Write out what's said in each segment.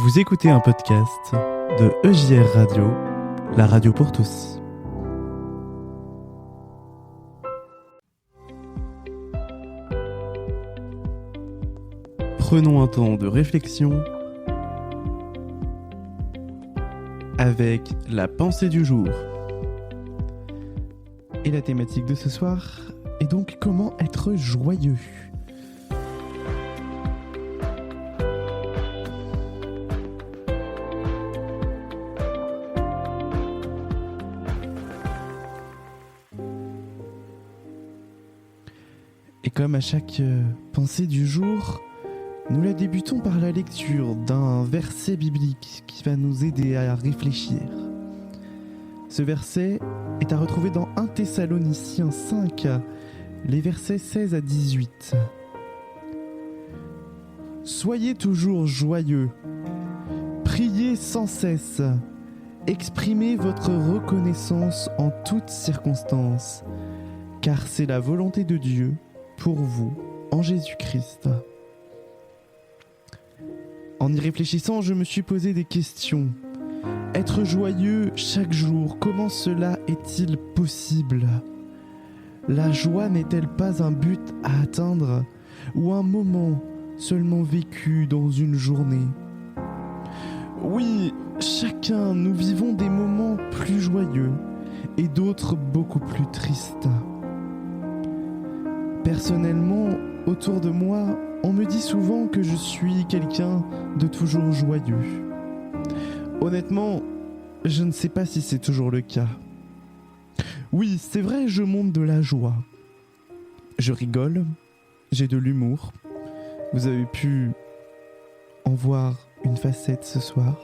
Vous écoutez un podcast de EJR Radio, la radio pour tous. Prenons un temps de réflexion avec la pensée du jour. Et la thématique de ce soir est donc comment être joyeux. Et comme à chaque pensée du jour, nous la débutons par la lecture d'un verset biblique qui va nous aider à réfléchir. Ce verset est à retrouver dans 1 Thessaloniciens 5, les versets 16 à 18. Soyez toujours joyeux, priez sans cesse, exprimez votre reconnaissance en toutes circonstances, car c'est la volonté de Dieu pour vous en Jésus-Christ. En y réfléchissant, je me suis posé des questions. Être joyeux chaque jour, comment cela est-il possible ? La joie n'est-elle pas un but à atteindre ou un moment seulement vécu dans une journée ? Oui, chacun, nous vivons des moments plus joyeux et d'autres beaucoup plus tristes. Personnellement, autour de moi, on me dit souvent que je suis quelqu'un de toujours joyeux. Honnêtement, je ne sais pas si c'est toujours le cas. Oui, c'est vrai, je montre de la joie. Je rigole, j'ai de l'humour. Vous avez pu en voir une facette ce soir.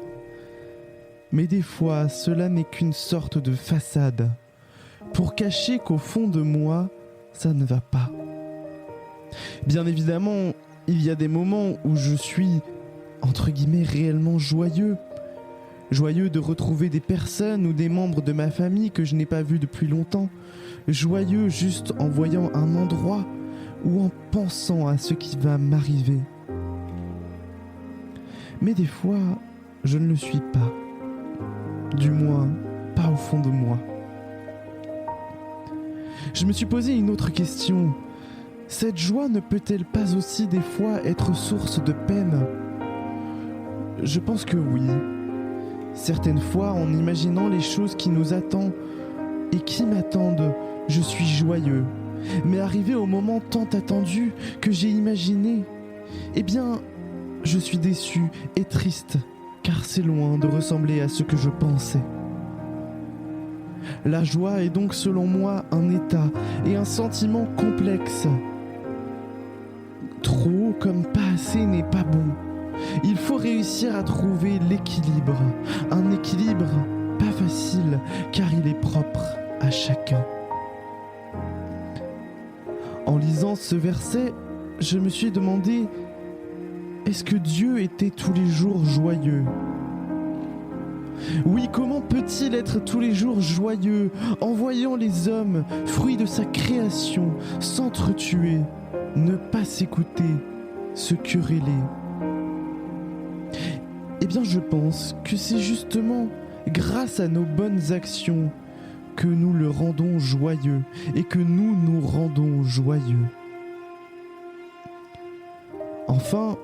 Mais des fois, cela n'est qu'une sorte de façade pour cacher qu'au fond de moi, ça ne va pas. Bien évidemment, il y a des moments où je suis, entre guillemets, réellement joyeux. Joyeux de retrouver des personnes ou des membres de ma famille que je n'ai pas vus depuis longtemps. Joyeux juste en voyant un endroit ou en pensant à ce qui va m'arriver. Mais des fois, je ne le suis pas. Du moins, pas au fond de moi. Je me suis posé une autre question. Cette joie ne peut-elle pas aussi des fois être source de peine ? Je pense que oui. Certaines fois, en imaginant les choses qui nous attendent et qui m'attendent, je suis joyeux. Mais arrivé au moment tant attendu que j'ai imaginé, eh bien, je suis déçu et triste, car c'est loin de ressembler à ce que je pensais. La joie est donc selon moi un état et un sentiment complexe. Trop comme pas assez n'est pas bon. Il faut réussir à trouver l'équilibre. Un équilibre pas facile car il est propre à chacun. En lisant ce verset, je me suis demandé, est-ce que Dieu était tous les jours joyeux ? Oui, comment peut-il être tous les jours joyeux en voyant les hommes, fruits de sa création, s'entretuer, ne pas s'écouter, se quereller ? Eh bien, je pense que c'est justement grâce à nos bonnes actions que nous le rendons joyeux et que nous nous rendons joyeux. Enfin,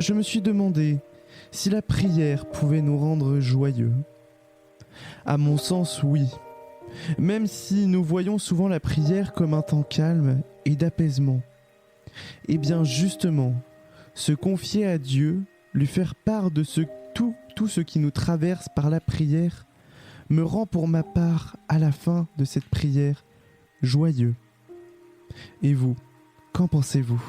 je me suis demandé si la prière pouvait nous rendre joyeux. À mon sens, oui. Même si nous voyons souvent la prière comme un temps calme et d'apaisement. Eh bien, justement, se confier à Dieu, lui faire part de tout ce qui nous traverse par la prière, me rend pour ma part, à la fin de cette prière, joyeux. Et vous, qu'en pensez-vous ?